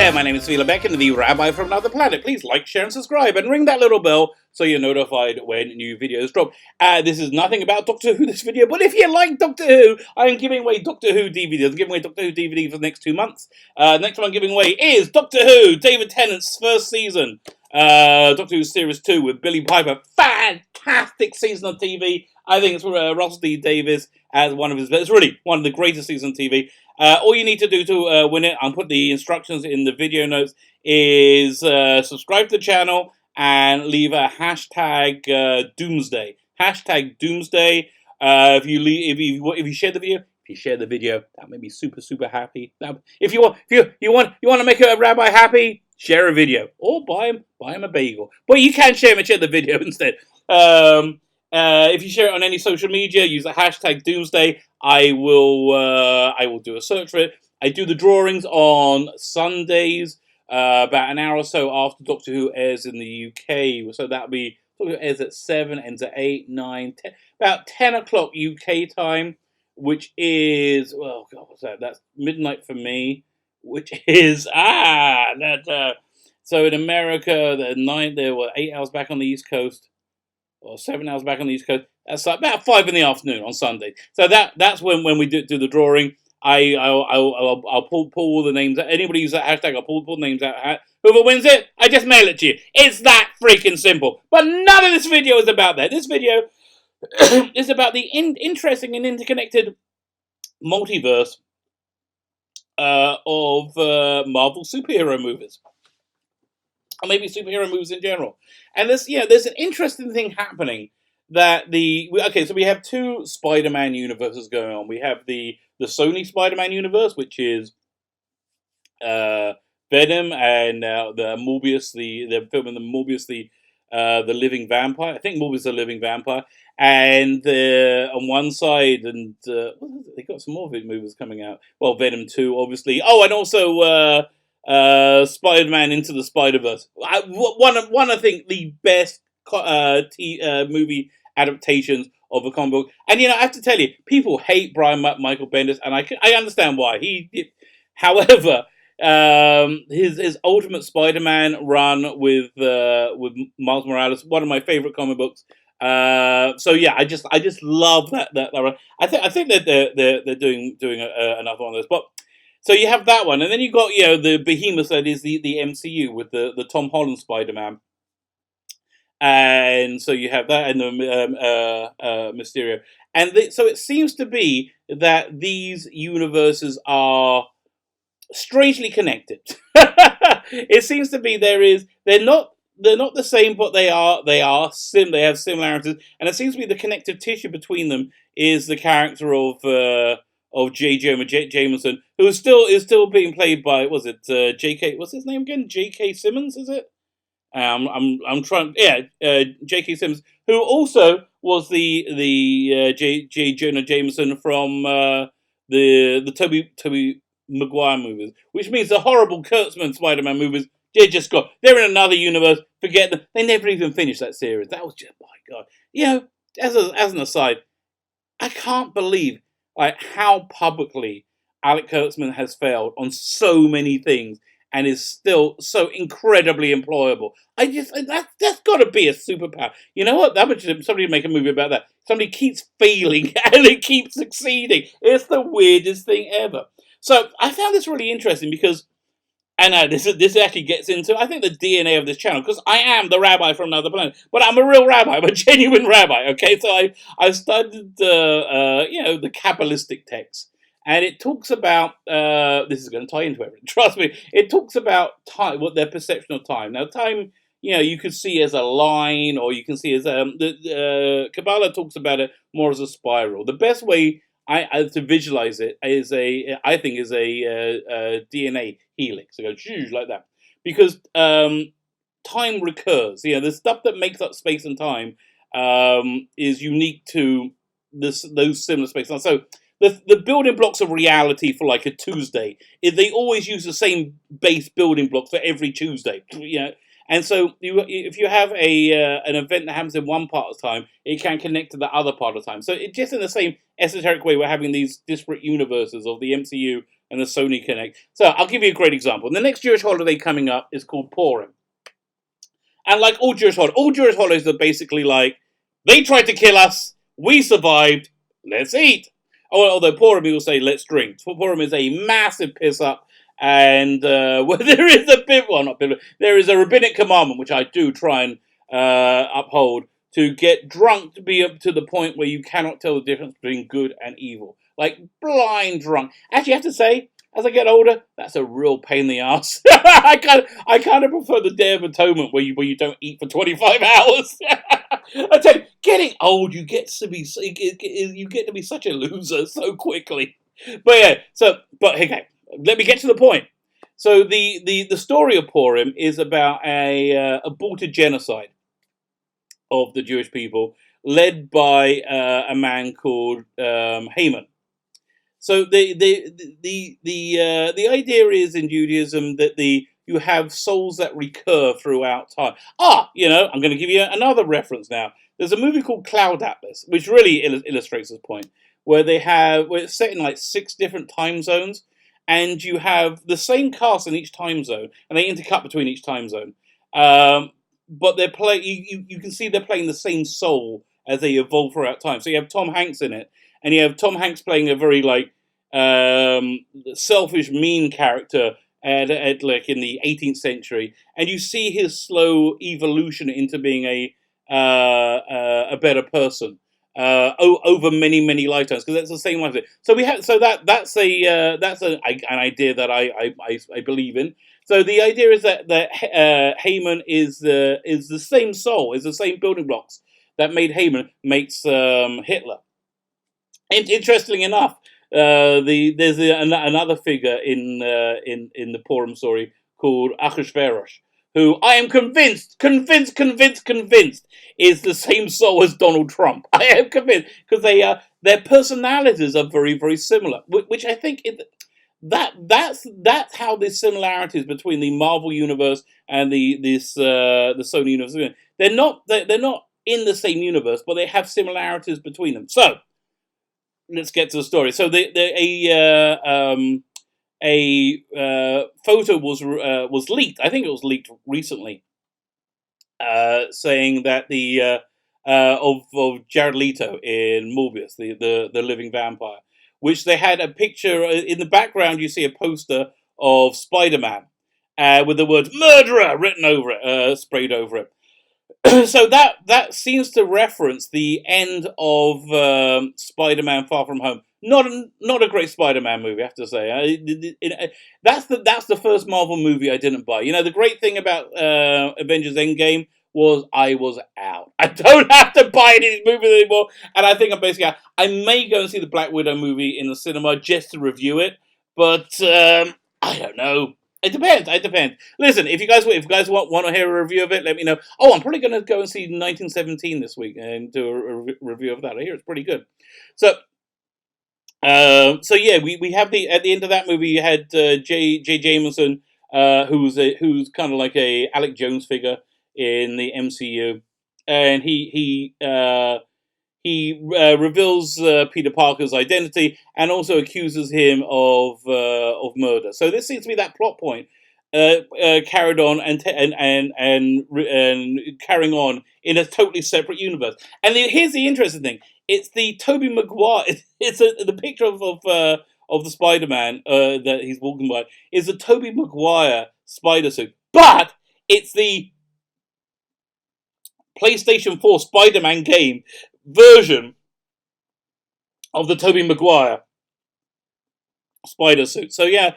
there, my name is Vila Beck and the Rabbi from Another Planet. Please like, share and subscribe and ring that little bell so you're notified when new videos drop. This is nothing about Doctor Who, this video, but if you like Doctor Who, I am giving away Doctor Who DVDs. I'm giving away Doctor Who DVD for the next 2 months. Next one I'm giving away is Doctor Who, David Tennant's first season. Doctor Who Series 2 with Billie Piper. Fantastic season of TV. I think it's Russell D Davies as one of his, it's really one of the greatest seasons of TV. All you need to do to win it, I'll put the instructions in the video notes, is subscribe to the channel and leave a hashtag Doomsday. Hashtag Doomsday. If you share the video, that made me super happy. If you want to make a rabbi happy, share a video or buy him a bagel. But you can share the video instead. If you share it on any social media, use the hashtag Doomsday. I will do a search for it. I do the drawings on Sundays, about an hour or so after Doctor Who airs in the UK. So that'll be Doctor Who airs at 7, ends at 8, 9, 10, about 10 o'clock UK time, which is, well, God, what's that? That's midnight for me, which is so in America, there were 8 hours back on the East Coast. Or 7 hours back on the East Coast. That's like about 5 in the afternoon on Sunday. So that's when we do the drawing. I'll pull all the names out. Anybody use that hashtag, I'll pull the names out. Whoever wins it, I just mail it to you. It's that freaking simple. But none of this video is about that. This video is about the interesting and interconnected multiverse of Marvel superhero movies. Or maybe superhero movies in general. And there's an interesting thing happening that so we have 2 Spider-Man universes going on. We have the Sony Spider-Man universe, which is Venom and the Morbius, they're filming the Morbius, the living vampire. I think Morbius is a living vampire. And on one side, and they got some more movies coming out. Well, Venom 2, obviously. Oh, and also Spider-Man Into the Spider-Verse. One I think the best movie adaptations of a comic book. And I have to tell you, people hate Brian Michael Bendis, and I understand why. However, his Ultimate Spider-Man run with Miles Morales, one of my favorite comic books. So yeah, I just love that run. I think that they're doing another one of those, but. So you have that one, and then you've got the behemoth that is the MCU with the Tom Holland Spider-Man, and so you have that and the Mysterio, and so it seems to be that these universes are strangely connected. It seems to be they're not the same, but they have similarities, and it seems to be the connective tissue between them is the character of J. Jonah Jameson, who is still being played by, was it J.K. What's his name again? J.K. Simmons, is it? I'm trying. Yeah, J.K. Simmons, who also was the J. Jonah Jameson from the Tobey Maguire movies, which means the horrible Kurtzman Spider-Man movies. They're in another universe. Forget them. They never even finished that series. That was just, my God. As an aside, I can't believe how publicly Alec Kurtzman has failed on so many things and is still so incredibly employable. That's got to be a superpower. You know what? Somebody make a movie about that. Somebody keeps failing and it keeps succeeding. It's the weirdest thing ever. So I found this really interesting because, and this actually gets into, I think, the DNA of this channel, because I am the rabbi from Another Planet, but I'm a real rabbi, I'm a genuine rabbi, okay? So I studied, the Kabbalistic texts, and it talks about, this is going to tie into everything, trust me, it talks about time, what their perception of time. Now, time, you could see as a line, or you can see as, Kabbalah talks about it more as a spiral. The best way to visualize it is a DNA helix. It goes like that, because time recurs. The stuff that makes up space and time is unique to those similar space and time. So the building blocks of reality for like a Tuesday, they always use the same base building block for every Tuesday. And so if you have an event that happens in one part of time, it can connect to the other part of time. So it just in the same esoteric way, we're having these disparate universes of the MCU and the Sony Connect. So I'll give you a great example. The next Jewish holiday coming up is called Purim. And like all Jewish holidays are basically like, they tried to kill us, we survived, let's eat. Although Purim, will say, let's drink. Purim is a massive piss up. And well, there is a bit, well, not bit, there is a rabbinic commandment, which I do try and uphold, to get drunk to be up to the point where you cannot tell the difference between good and evil. Like, blind drunk. Actually, I have to say, as I get older, that's a real pain in the ass. I kind of prefer the Day of Atonement where you don't eat for 25 hours. I tell you, getting old, you get to be such a loser so quickly. But yeah, but okay, let me get to the point. So the story of Purim is about a aborted genocide of the Jewish people, led by a man called Haman. So the idea is in Judaism that you have souls that recur throughout time. I'm going to give you another reference now. There's a movie called Cloud Atlas, which really illustrates this point, where it's set in like 6 different time zones, and you have the same cast in each time zone, and they intercut between each time zone. But they're you can see they're playing the same soul as they evolve throughout time. So you have Tom Hanks in it, and you have Tom Hanks playing a very selfish, mean character at like in the 18th century, and you see his slow evolution into being a better person over many lifetimes, because that's the same life. So that's an idea that I believe in. So the idea is that Haman is the same soul, is the same building blocks that made Haman makes Hitler. And interestingly enough, there's another figure in the Purim story called Achashverosh, who I am convinced is the same soul as Donald Trump. I am convinced, because their personalities are very similar, which I think that's how the similarities between the Marvel universe and the Sony universe. They're not in the same universe, but they have similarities between them. So let's get to the story. So a photo was leaked. I think it was leaked recently, saying that of Jared Leto in Morbius, the living vampire, which they had a picture in the background. You see a poster of Spider-Man with the words "murderer" written over it, sprayed over it. So that seems to reference the end of Spider-Man: Far From Home. Not a great Spider-Man movie, I have to say. That's the first Marvel movie I didn't buy. You know, the great thing about Avengers Endgame was I was out. I don't have to buy any of these movies anymore, and I think I'm basically out. I may go and see the Black Widow movie in the cinema just to review it, but I don't know. It depends. Listen, if you guys want to hear a review of it, let me know. Oh, I'm probably going to go and see 1917 this week and do a review of that. I hear it's pretty good. So yeah, we have at the end of that movie, you had J. Jameson, who's kind of like a Alec Jones figure in the MCU, and he reveals Peter Parker's identity and also accuses him of murder. So this seems to be that plot point carried on and carrying on in a totally separate universe. And here's the interesting thing: it's the Tobey Maguire. It's the picture of the Spider-Man that he's walking by is the Tobey Maguire spider suit, but it's the PlayStation 4 Spider-Man game version of the Tobey Maguire spider suit. So yeah,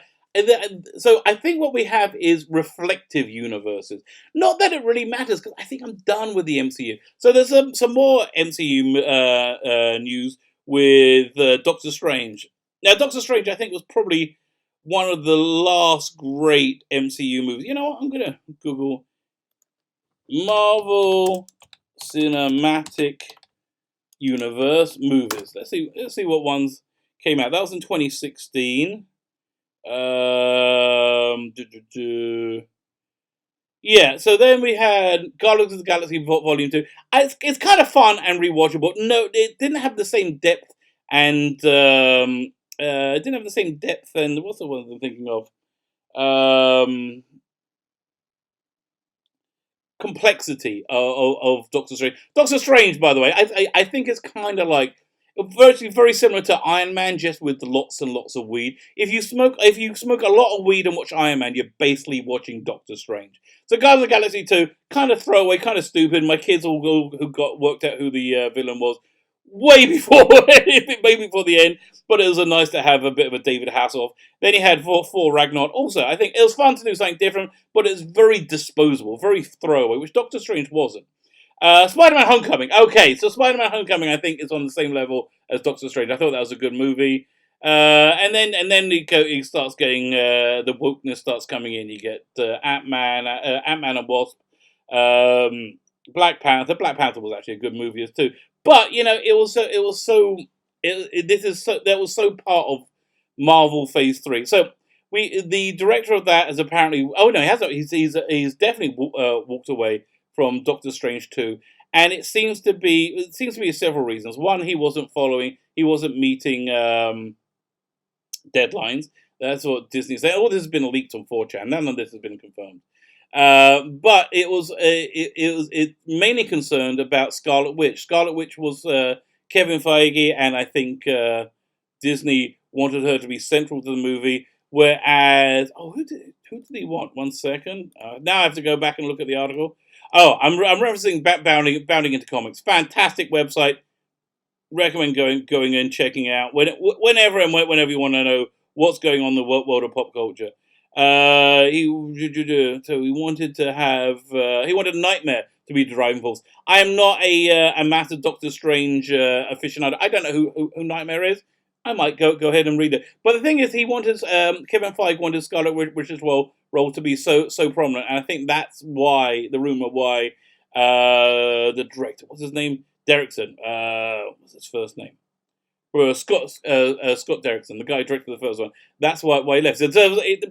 so I think what we have is reflective universes. Not that it really matters, because I think I'm done with the MCU. So there's some more MCU news with Doctor Strange. Now, Doctor Strange, I think, was probably one of the last great MCU movies. You know what? I'm gonna Google Marvel Cinematic Universe movies. Let's see what ones came out. That was in 2016. Yeah, so then we had Guardians of the Galaxy Volume 2. It's kind of fun and rewatchable. No, it didn't have the same depth and it didn't have the same depth. And what's the one I'm thinking of? Um, Complexity of Doctor Strange. Doctor Strange, by the way, I think it's kind of like virtually very similar to Iron Man, just with lots and lots of weed. If you smoke a lot of weed and watch Iron Man, you're basically watching Doctor Strange. So Guardians of the Galaxy 2, kind of throwaway, kind of stupid. My kids all who got worked out who the villain was way before way before the end, but it was nice to have a bit of a David Hasselhoff. Then you had Thor Ragnarok. Also, I think it was fun to do something different, but it's very disposable, very throwaway, which Doctor Strange wasn't. Spider-Man Homecoming. Okay, so Spider-Man Homecoming, I think, is on the same level as Doctor Strange. I thought that was a good movie. And then he starts getting the wokeness starts coming in. You get Ant-Man and Wasp, Black Panther. Black Panther was actually a good movie too. But you know, that was so part of Marvel Phase 3. So the director of that has apparently, oh no, he hasn't. He's definitely walked away from Doctor Strange 2. And it seems to be several reasons. One, he wasn't meeting deadlines. That's what Disney said. All this has been leaked on 4chan. None of this has been confirmed. But it mainly concerned about Scarlet Witch. Scarlet Witch was Kevin Feige, and I think Disney wanted her to be central to the movie. Whereas, who did he want? 1 second. Now I have to go back and look at the article. Oh, I'm referencing Bounding into Comics. Fantastic website. Recommend going in, checking out whenever you want to know what's going on in the world of pop culture. He wanted Nightmare to be the driving force. I am not a massive Doctor Strange aficionado. I don't know who Nightmare is. I might go ahead and read it. But the thing is, Kevin Feige wanted Scarlet Witch's role to be so prominent, and I think that's why the rumor why the director, what's his name, Derrickson, what's his first name? Scott Derrickson, the guy who directed the first one. That's why he left. So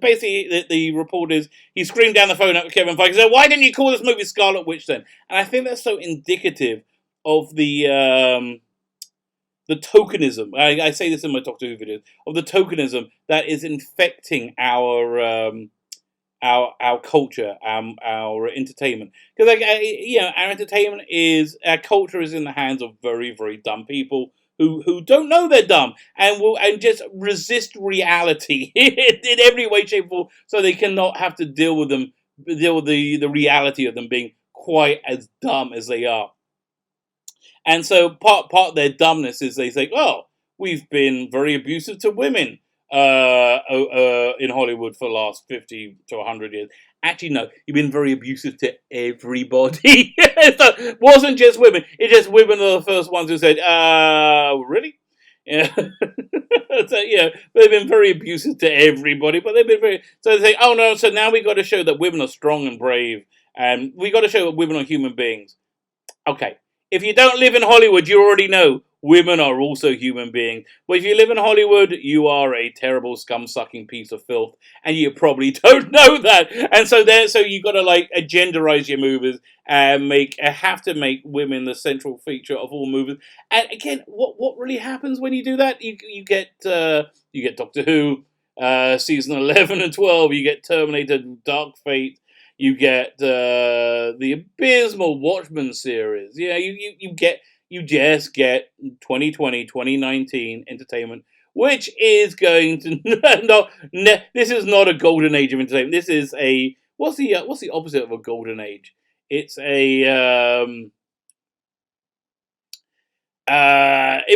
basically, the report is he screamed down the phone at Kevin Feige. Said, "Why didn't you call this movie Scarlet Witch then?" And I think that's so indicative of the tokenism. I say this in my Doctor Who videos, of the tokenism that is infecting our culture, our entertainment. Because our culture is in the hands of very, very dumb people who don't know they're dumb and just resist reality in every way, shape, or form, so they cannot have to deal with the reality of them being quite as dumb as they are. And so part of their dumbness is they say, "Oh, we've been very abusive to women in Hollywood for the last 50 to 100 years." Actually, no, you've been very abusive to everybody. So it wasn't just women. It's just women are the first ones who said, really? Yeah. So, they've been very abusive to everybody, but they've been so they say, "Oh no, so now we've got to show that women are strong and brave, and we've got to show that women are human beings." Okay. If you don't live in Hollywood, you already know women are also human beings. But if you live in Hollywood, you are a terrible scum-sucking piece of filth, and you probably don't know that. And so you got to genderize your movies and have to make women the central feature of all movies. And again, what really happens when you do that? You get Doctor Who, season 11 and 12. You get Terminator, Dark Fate. You get the abysmal Watchmen series. Yeah, you just get 2020, 2019 entertainment, which is going to this is not a golden age of entertainment. This is what's the opposite of a golden age? It's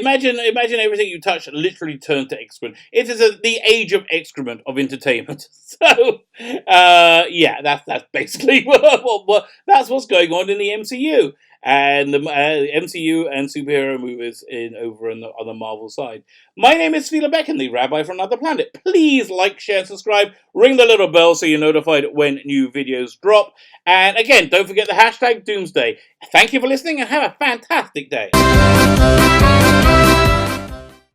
imagine everything you touch literally turns to excrement. It is the age of excrement of entertainment. So, that's basically that's what's going on in the MCU and the MCU and superhero movies over on the Marvel side. My name is Phila Becken, the Rabbi from Another Planet. Please like, share, subscribe, ring the little bell so you're notified when new videos drop. And again, don't forget the hashtag Doomsday. Thank you for listening and have a fantastic day.